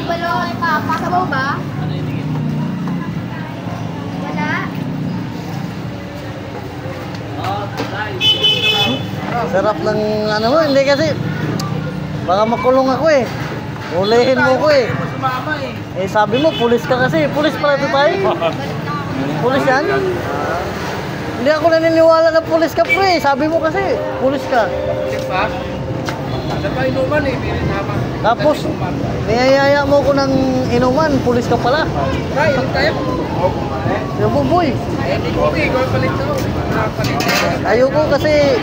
balon. Pasabaw ba? Wala. Sarap ng ano mo, hindi kasi baka makulong ako eh. Ulihin mo ko eh. Eh sabi mo, pulis ka kasi. Pulis pala ito tayo. Pulis yan? Hindi ako naniniwala na pulis ka pre. Sabi mo kasi, pulis ka. Pulis pa? Sa pa inuman eh, may tama. Tapos, niyayaya mo ko ng inuman, pulis ka pala. Tay, inom tayo? Yung buboy. Eh, di ko okay, ikaw palit ko. Ayoko kasi,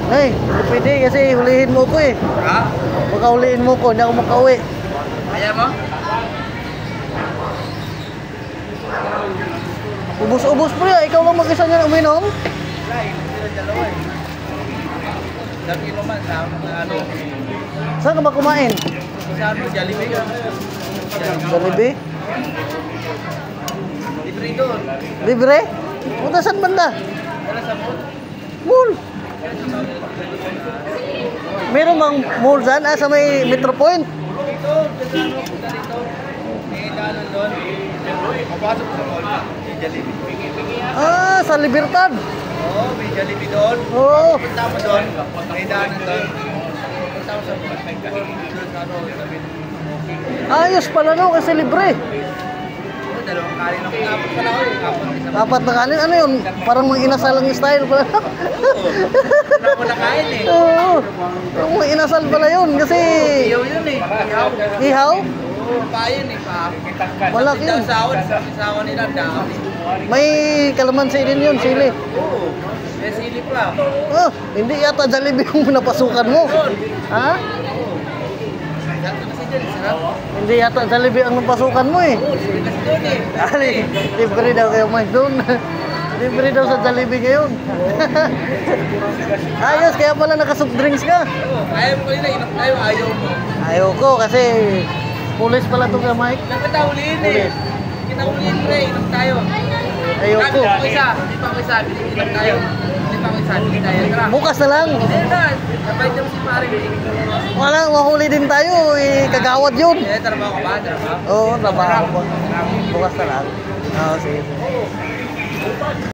ay, hindi pwede kasi hulihin mo ko eh. Ha? Baka hulihin mo ko, hindi ako makauwi. Kaya mo? Ubus-ubos pre, ikaw lang mag-isa niyan uminom? Wala, inom sila dalawa eh. Sabi inuman sa ano. Saan ka ba kumain? Sa ano, Jollibee yun. Jollibee? Libre doon. Libre? Punta saan banda? Wala sa mood. Mall. Meron bang mall dyan? Ah, sa may Metro Point? Dito, dito, punta dito. May daanan doon. Papasok sa mall. May Jollibee. Ah, sa Libertad. Oo, may Jollibee doon. Oo. Punta mo doon. May daanan doon. Punta mo sa mall. Doon sa ano, sabi Ayos pala no, kasi libre. dalawang kanin ako. Apat pala ako eh. Apat na kanin, ano yun? Parang mga inasalang style pala. Wala ko nakain eh. Oo. Parang mga inasal pala yun, kasi... Iyaw yun eh. Iyaw. Ihaw? Oo, pa yun eh. Pa. Malaki yun. Sawa nila, dami. May kalamansi din yun, sili. Oo. May sili pa. Oh, hindi yata Jollibee yung napasukan mo. Ha? Sarap kasi dyan, sarap. Hindi yata Jollibee ang napasukan mo eh. Oo, sili kasi doon eh. Ali, libre daw kayo Mike doon. Libre daw sa Jollibee ngayon. Ayos, kaya pala naka-soft drinks ka. Oo, ayaw mo kanina, inom tayo, ayaw mo. Ayoko kasi pulis pala ito ka Mike. Lang kita ulihin eh. Kita ulihin pre, inom tayo. Ayoko. Sabi ko isa, hindi pa ako isa, inom tayo. Hindi pa ako isa, hindi tayo. Tara. Bukas na lang. Hindi na, sabay niyo si pare. Wala, mahuli din tayo. Eh, kagawad yun. Eh, trabaho ka ba? Trabaho? Oo, trabaho. Bukas na lang. Oo, sige.